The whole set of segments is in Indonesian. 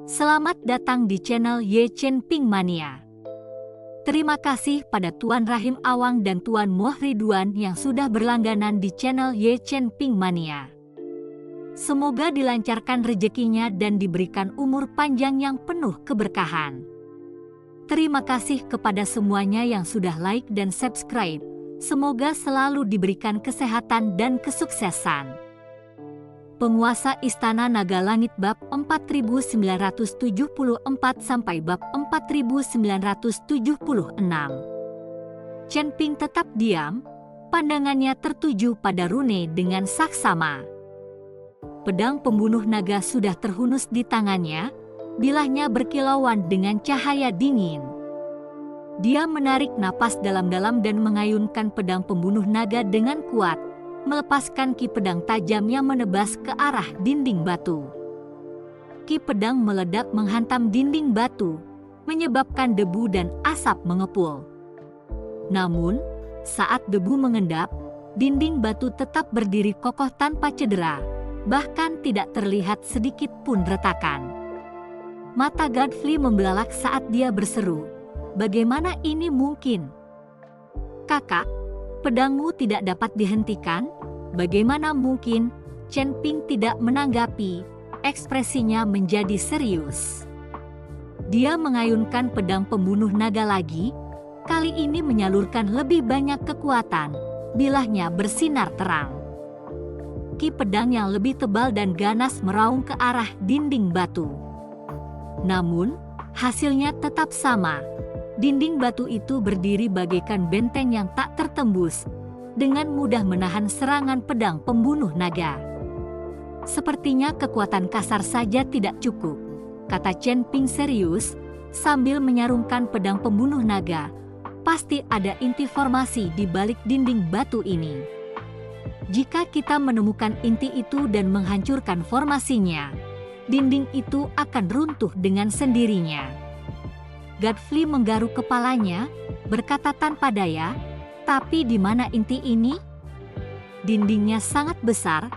Selamat datang di channel Ye Chen Ping Mania. Terima kasih pada Tuan Rahim Awang dan Tuan Moh Ridwan yang sudah berlangganan di channel Ye Chen Ping Mania. Semoga dilancarkan rezekinya dan diberikan umur panjang yang penuh keberkahan. Terima kasih kepada semuanya yang sudah like dan subscribe. Semoga selalu diberikan kesehatan dan kesuksesan. Penguasa Istana Naga Langit bab 4974 sampai bab 4976. Chen Ping tetap diam, pandangannya tertuju pada Rune dengan saksama. Pedang pembunuh naga sudah terhunus di tangannya, bilahnya berkilauan dengan cahaya dingin. Dia menarik napas dalam-dalam dan mengayunkan pedang pembunuh naga dengan kuat, melepaskan ki pedang tajam yang menebas ke arah dinding batu. Ki pedang meledak menghantam dinding batu, menyebabkan debu dan asap mengepul. Namun, saat debu mengendap, dinding batu tetap berdiri kokoh tanpa cedera, bahkan tidak terlihat sedikit pun retakan. Mata Godfrey membelalak saat dia berseru, "Bagaimana ini mungkin? Kakak, pedangmu tidak dapat dihentikan? Bagaimana mungkin?" Chen Ping tidak menanggapi, ekspresinya menjadi serius. Dia mengayunkan pedang pembunuh naga lagi, kali ini menyalurkan lebih banyak kekuatan, bilahnya bersinar terang. Ki pedang yang lebih tebal dan ganas meraung ke arah dinding batu. Namun, hasilnya tetap sama. Dinding batu itu berdiri bagaikan benteng yang tak tertembus, dengan mudah menahan serangan pedang pembunuh naga. "Sepertinya kekuatan kasar saja tidak cukup," kata Chen Ping serius, sambil menyarungkan pedang pembunuh naga. "Pasti ada inti formasi di balik dinding batu ini. Jika kita menemukan inti itu dan menghancurkan formasinya, dinding itu akan runtuh dengan sendirinya." Godfrey menggaruk kepalanya, berkata tanpa daya, "Tapi di mana inti ini? Dindingnya sangat besar,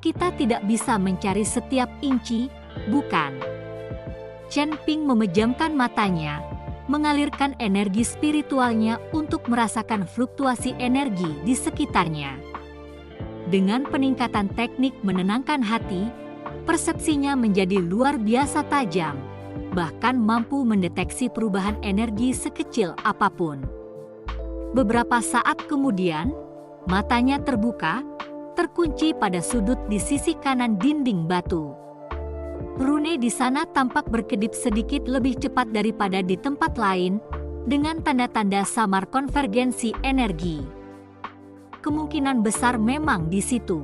kita tidak bisa mencari setiap inci, bukan?" Chen Ping memejamkan matanya, mengalirkan energi spiritualnya untuk merasakan fluktuasi energi di sekitarnya. Dengan peningkatan teknik menenangkan hati, persepsinya menjadi luar biasa tajam, bahkan mampu mendeteksi perubahan energi sekecil apapun. Beberapa saat kemudian, matanya terbuka, terkunci pada sudut di sisi kanan dinding batu. Rune di sana tampak berkedip sedikit lebih cepat daripada di tempat lain, dengan tanda-tanda samar konvergensi energi. "Kemungkinan besar memang di situ,"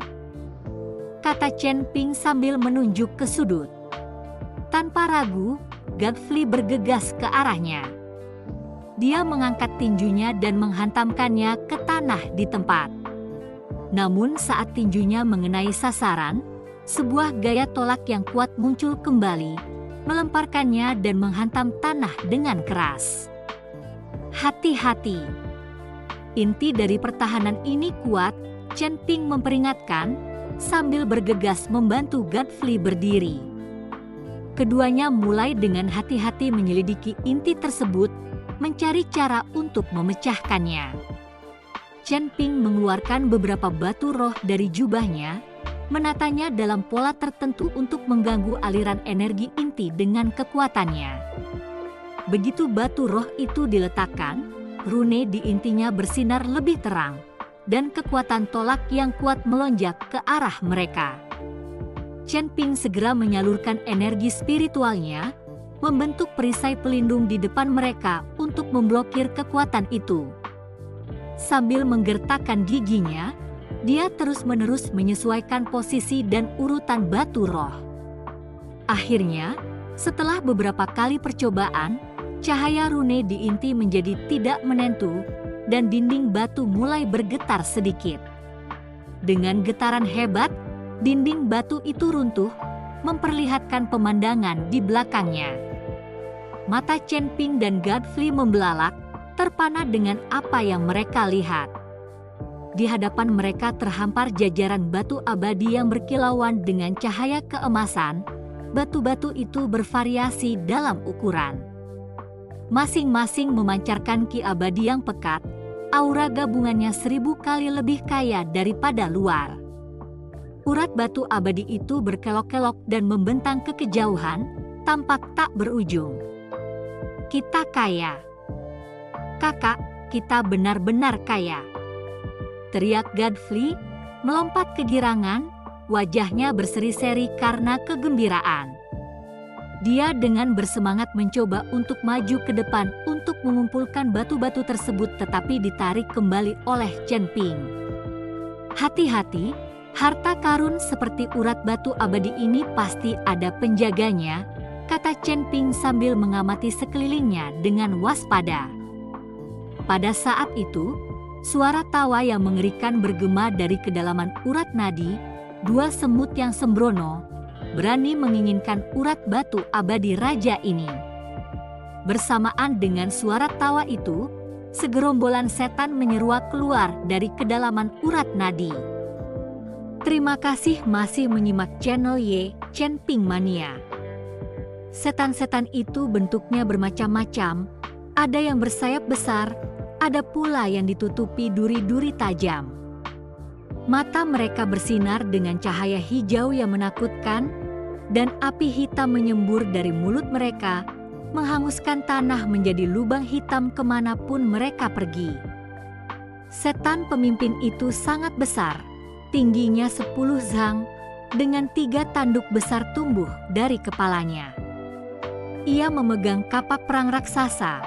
kata Chen Ping sambil menunjuk ke sudut. Tanpa ragu, Godfrey bergegas ke arahnya. Dia mengangkat tinjunya dan menghantamkannya ke tanah di tempat. Namun saat tinjunya mengenai sasaran, sebuah gaya tolak yang kuat muncul kembali, melemparkannya dan menghantam tanah dengan keras. "Hati-hati. Inti dari pertahanan ini kuat," Chen Ping memperingatkan, sambil bergegas membantu Godfrey berdiri. Keduanya mulai dengan hati-hati menyelidiki inti tersebut, mencari cara untuk memecahkannya. Chen Ping mengeluarkan beberapa batu roh dari jubahnya, menatanya dalam pola tertentu untuk mengganggu aliran energi inti dengan kekuatannya. Begitu batu roh itu diletakkan, rune di intinya bersinar lebih terang, dan kekuatan tolak yang kuat melonjak ke arah mereka. Chen Ping segera menyalurkan energi spiritualnya, membentuk perisai pelindung di depan mereka untuk memblokir kekuatan itu. Sambil menggertakkan giginya, dia terus-menerus menyesuaikan posisi dan urutan batu roh. Akhirnya, setelah beberapa kali percobaan, cahaya rune di inti menjadi tidak menentu, dan dinding batu mulai bergetar sedikit. Dengan getaran hebat, dinding batu itu runtuh, memperlihatkan pemandangan di belakangnya. Mata Chen Ping dan Godfrey membelalak, terpana dengan apa yang mereka lihat. Di hadapan mereka terhampar jajaran batu abadi yang berkilauan dengan cahaya keemasan, batu-batu itu bervariasi dalam ukuran. Masing-masing memancarkan ki abadi yang pekat, aura gabungannya 1000 kali lebih kaya daripada luar. Urat batu abadi itu berkelok-kelok dan membentang ke kejauhan, tampak tak berujung. Kita kaya. Kakak, kita benar-benar kaya. Teriak Godfrey, melompat kegirangan, wajahnya berseri-seri karena kegembiraan. Dia dengan bersemangat mencoba untuk maju ke depan untuk mengumpulkan batu-batu tersebut, tetapi ditarik kembali oleh Chen Ping. Hati-hati, harta karun seperti urat batu abadi ini pasti ada penjaganya, kata Chen Ping sambil mengamati sekelilingnya dengan waspada. Pada saat itu, suara tawa yang mengerikan bergema dari kedalaman urat nadi. Dua semut yang sembrono berani menginginkan urat batu abadi raja ini. Bersamaan dengan suara tawa itu, segerombolan setan menyeruak keluar dari kedalaman urat nadi. Terima kasih masih menyimak channel Chen Ping Mania. Setan-setan itu bentuknya bermacam-macam, ada yang bersayap besar, ada pula yang ditutupi duri-duri tajam. Mata mereka bersinar dengan cahaya hijau yang menakutkan, dan api hitam menyembur dari mulut mereka, menghanguskan tanah menjadi lubang hitam kemanapun mereka pergi. Setan pemimpin itu sangat besar, tingginya 10 zang, dengan 3 tanduk besar tumbuh dari kepalanya. Ia memegang kapak perang raksasa,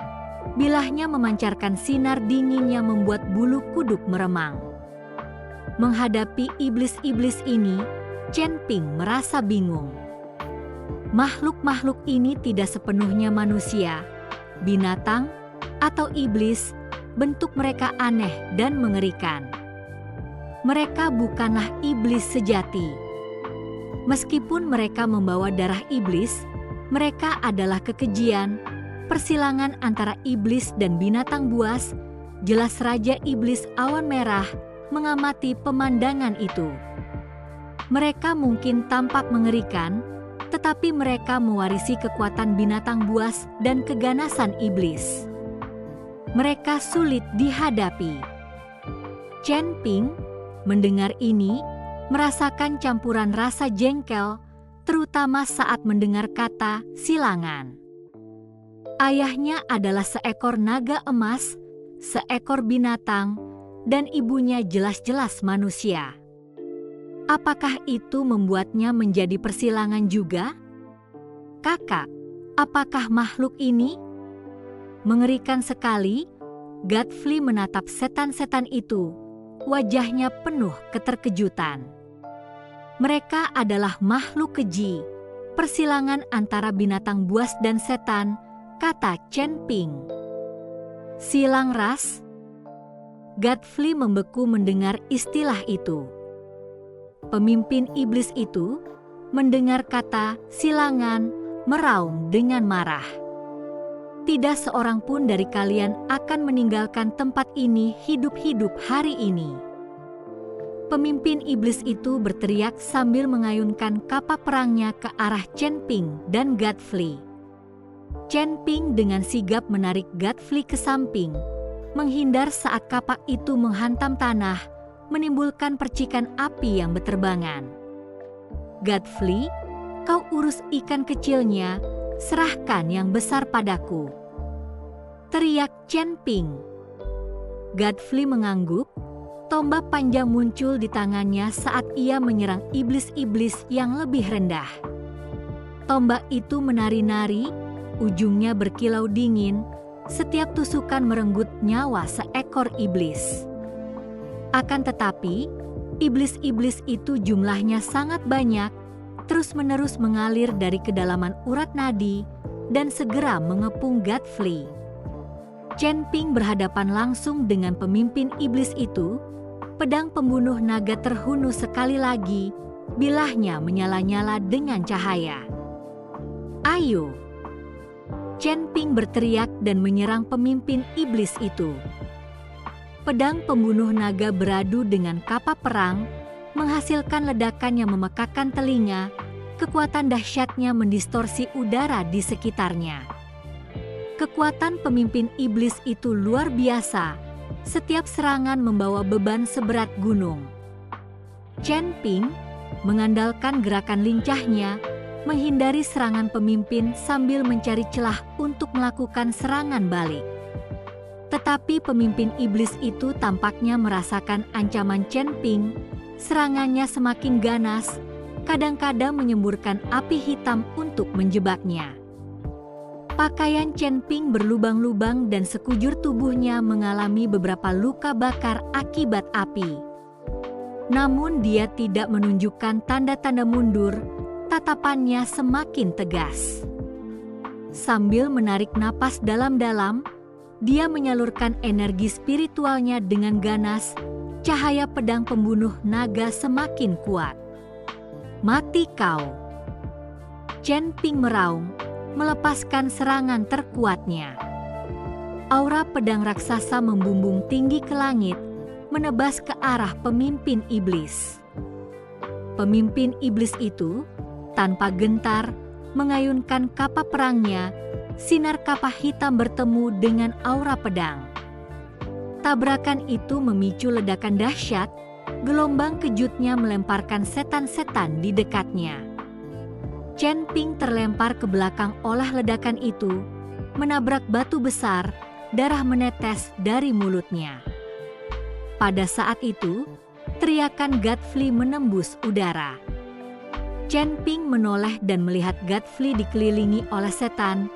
bilahnya memancarkan sinar dingin yang membuat bulu kuduk meremang. Menghadapi iblis-iblis ini, Chen Ping merasa bingung. Makhluk-makhluk ini tidak sepenuhnya manusia, binatang, atau iblis. Bentuk mereka aneh dan mengerikan. Mereka bukanlah iblis sejati. Meskipun mereka membawa darah iblis, mereka adalah kekejian, persilangan antara iblis dan binatang buas. Jelas Raja Iblis Awan Merah mengamati pemandangan itu. Mereka mungkin tampak mengerikan, tetapi mereka mewarisi kekuatan binatang buas dan keganasan iblis. Mereka sulit dihadapi. Chen Ping mendengar ini, merasakan campuran rasa jengkel, terutama saat mendengar kata silangan. Ayahnya adalah seekor naga emas, seekor binatang, dan ibunya jelas-jelas manusia. Apakah itu membuatnya menjadi persilangan juga? Kakak, apakah makhluk ini? Mengerikan sekali, Godfrey menatap setan-setan itu, wajahnya penuh keterkejutan. Mereka adalah makhluk keji, persilangan antara binatang buas dan setan, kata Chen Ping. Silang ras? Godfrey membeku mendengar istilah itu. Pemimpin iblis itu mendengar kata silangan meraung dengan marah. Tidak seorang pun dari kalian akan meninggalkan tempat ini hidup-hidup hari ini. Pemimpin iblis itu berteriak sambil mengayunkan kapak perangnya ke arah Chen Ping dan Godfrey. Chen Ping dengan sigap menarik Godfrey ke samping, menghindar saat kapak itu menghantam tanah, menimbulkan percikan api yang berterbangan. Godfrey, kau urus ikan kecilnya, serahkan yang besar padaku, teriak Chen Ping. Godfrey mengangguk, tombak panjang muncul di tangannya saat ia menyerang iblis-iblis yang lebih rendah. Tombak itu menari-nari, ujungnya berkilau dingin, setiap tusukan merenggut nyawa seekor iblis. Akan tetapi, iblis-iblis itu jumlahnya sangat banyak, terus-menerus mengalir dari kedalaman urat nadi dan segera mengepung Godfrey. Chen Ping berhadapan langsung dengan pemimpin iblis itu, pedang pembunuh naga terhunus sekali lagi, bilahnya menyala-nyala dengan cahaya. Ayo! Chen Ping berteriak dan menyerang pemimpin iblis itu. Pedang pembunuh naga beradu dengan kapak perang, menghasilkan ledakan yang memekakkan telinga, Kekuatan dahsyatnya mendistorsi udara di sekitarnya. Kekuatan pemimpin iblis itu luar biasa. Setiap serangan membawa beban seberat gunung. Chen Ping mengandalkan gerakan lincahnya, menghindari serangan pemimpin sambil mencari celah untuk melakukan serangan balik. Tetapi pemimpin iblis itu tampaknya merasakan ancaman Chen Ping. Serangannya semakin ganas, kadang-kadang menyemburkan api hitam untuk menjebaknya. Pakaian Chen Ping berlubang-lubang dan sekujur tubuhnya mengalami beberapa luka bakar akibat api. Namun dia tidak menunjukkan tanda-tanda mundur, tatapannya semakin tegas. Sambil menarik napas dalam-dalam, dia menyalurkan energi spiritualnya dengan ganas. Cahaya pedang pembunuh naga semakin kuat. Mati kau! Chen Ping meraung, melepaskan serangan terkuatnya. Aura pedang raksasa membumbung tinggi ke langit, menebas ke arah pemimpin iblis. Pemimpin iblis itu, tanpa gentar, mengayunkan kapak perangnya. Sinar kapak hitam bertemu dengan aura pedang. Tabrakan itu memicu ledakan dahsyat. Gelombang kejutnya melemparkan setan-setan di dekatnya. Chen Ping terlempar ke belakang oleh ledakan itu, menabrak batu besar, darah menetes dari mulutnya. Pada saat itu, teriakan Godfrey menembus udara. Chen Ping menoleh dan melihat Godfrey dikelilingi oleh setan.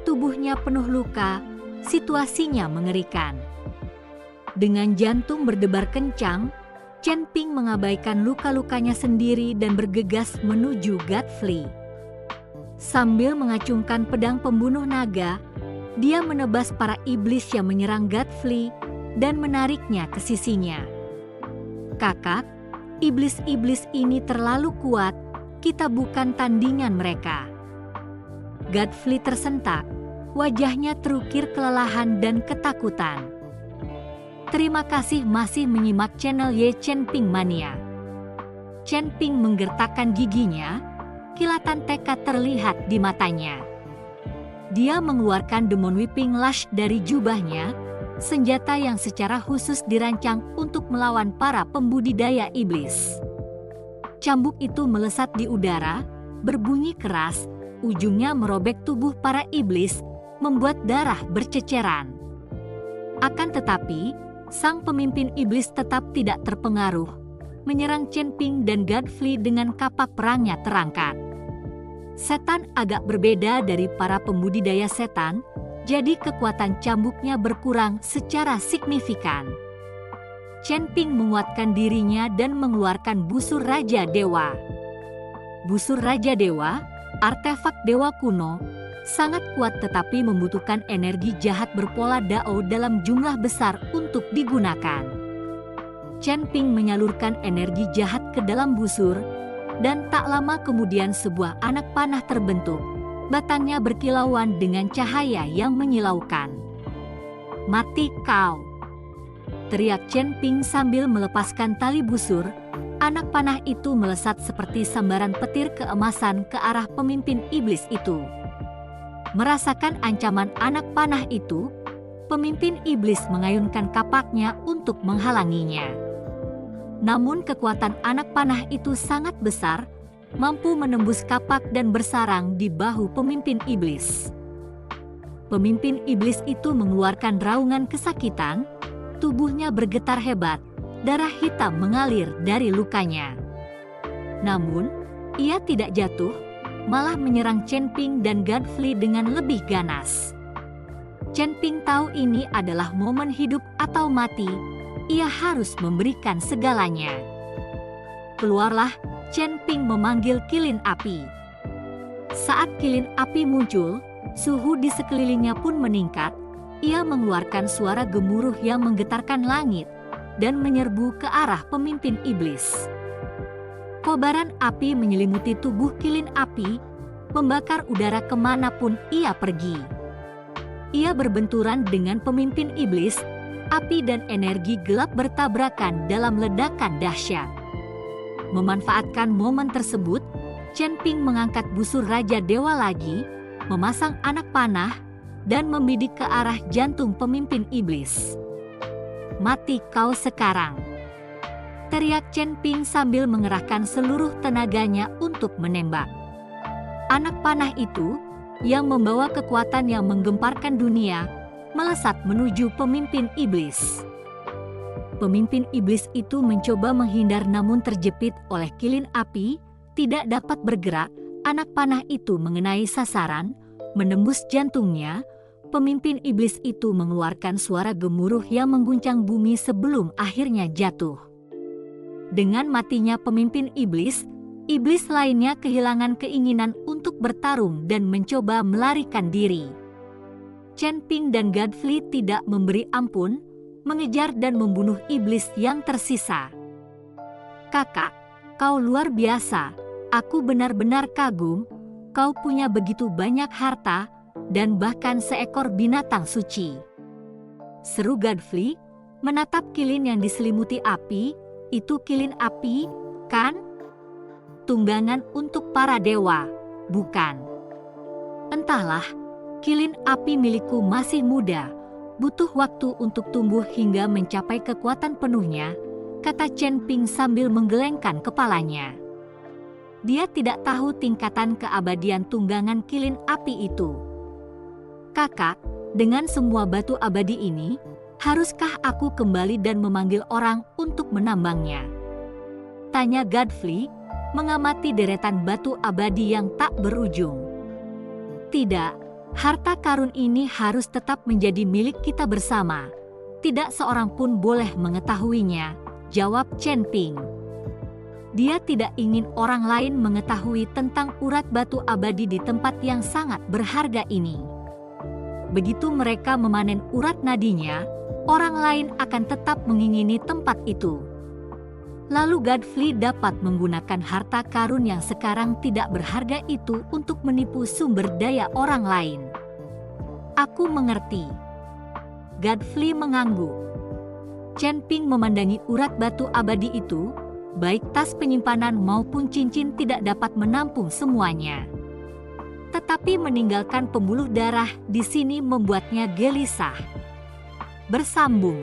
Tubuhnya penuh luka, situasinya mengerikan. Dengan jantung berdebar kencang, Chen Ping mengabaikan luka-lukanya sendiri dan bergegas menuju Godfrey. Sambil mengacungkan pedang pembunuh naga, dia menebas para iblis yang menyerang Godfrey dan menariknya ke sisinya. Kakak, iblis-iblis ini terlalu kuat, kita bukan tandingan mereka. Godfrey tersentak, wajahnya terukir kelelahan dan ketakutan. Terima kasih masih menyimak channel Ye Chen Ping Mania. Chen Ping menggertakkan giginya, kilatan tekad terlihat di matanya. Dia mengeluarkan Demon Whipping Lash dari jubahnya, senjata yang secara khusus dirancang untuk melawan para pembudidaya iblis. Cambuk itu melesat di udara, berbunyi keras, ujungnya merobek tubuh para iblis, membuat darah berceceran. Akan tetapi, sang pemimpin iblis tetap tidak terpengaruh, menyerang Chen Ping dan Godfrey dengan kapak perangnya terangkat. Setan agak berbeda dari para pembudidaya setan, jadi kekuatan cambuknya berkurang secara signifikan. Chen Ping menguatkan dirinya dan mengeluarkan busur Raja Dewa. Busur Raja Dewa, artefak dewa kuno, sangat kuat tetapi membutuhkan energi jahat berpola Dao dalam jumlah besar untuk digunakan. Chen Ping menyalurkan energi jahat ke dalam busur, dan tak lama kemudian sebuah anak panah terbentuk. Batangnya berkilauan dengan cahaya yang menyilaukan. Mati kau! Teriak Chen Ping sambil melepaskan tali busur. Anak panah itu melesat seperti sambaran petir keemasan ke arah pemimpin iblis itu. Merasakan ancaman anak panah itu, pemimpin iblis mengayunkan kapaknya untuk menghalanginya. Namun kekuatan anak panah itu sangat besar, mampu menembus kapak dan bersarang di bahu pemimpin iblis. Pemimpin iblis itu mengeluarkan raungan kesakitan, tubuhnya bergetar hebat, darah hitam mengalir dari lukanya. Namun, ia tidak jatuh, malah menyerang Chen Ping dan Godfrey dengan lebih ganas. Chen Ping tahu ini adalah momen hidup atau mati, ia harus memberikan segalanya. Keluarlah, Chen Ping memanggil kilin api. Saat kilin api muncul, suhu di sekelilingnya pun meningkat, ia mengeluarkan suara gemuruh yang menggetarkan langit dan menyerbu ke arah pemimpin iblis. Kobaran api menyelimuti tubuh kilin api, membakar udara kemanapun ia pergi. Ia berbenturan dengan pemimpin iblis, api dan energi gelap bertabrakan dalam ledakan dahsyat. Memanfaatkan momen tersebut, Chen Ping mengangkat busur Raja Dewa lagi, memasang anak panah, dan membidik ke arah jantung pemimpin iblis. "Mati kau sekarang!" teriak Chen Ping sambil mengerahkan seluruh tenaganya untuk menembak. Anak panah itu, yang membawa kekuatan yang menggemparkan dunia, melesat menuju pemimpin iblis. Pemimpin iblis itu mencoba menghindar namun terjepit oleh kilin api, tidak dapat bergerak. Anak panah itu mengenai sasaran, menembus jantungnya. Pemimpin iblis itu mengeluarkan suara gemuruh yang mengguncang bumi sebelum akhirnya jatuh. Dengan matinya pemimpin iblis, iblis lainnya kehilangan keinginan untuk bertarung dan mencoba melarikan diri. Chen Ping dan Godfrey tidak memberi ampun, mengejar dan membunuh iblis yang tersisa. "Kakak, kau luar biasa. Aku benar-benar kagum. Kau punya begitu banyak harta, dan bahkan seekor binatang suci," seru Godfrey, menatap kilin yang diselimuti api. "Itu kilin api, kan? Tunggangan untuk para dewa, bukan?" "Entahlah, kilin api milikku masih muda, butuh waktu untuk tumbuh hingga mencapai kekuatan penuhnya," kata Chen Ping sambil menggelengkan kepalanya. Dia tidak tahu tingkatan keabadian tunggangan kilin api itu. "Kakak, dengan semua batu abadi ini, haruskah aku kembali dan memanggil orang untuk menambangnya?" tanya Godfrey, mengamati deretan batu abadi yang tak berujung. "Tidak, harta karun ini harus tetap menjadi milik kita bersama. Tidak seorang pun boleh mengetahuinya," jawab Chen Ping. Dia tidak ingin orang lain mengetahui tentang urat batu abadi di tempat yang sangat berharga ini. Begitu mereka memanen urat nadinya, orang lain akan tetap mengingini tempat itu. Lalu Godfrey dapat menggunakan harta karun yang sekarang tidak berharga itu untuk menipu sumber daya orang lain. "Aku mengerti." Godfrey mengangguk. Chen Ping memandangi urat batu abadi itu. Baik tas penyimpanan maupun cincin tidak dapat menampung semuanya. Tetapi meninggalkan pembuluh darah di sini membuatnya gelisah. Bersambung.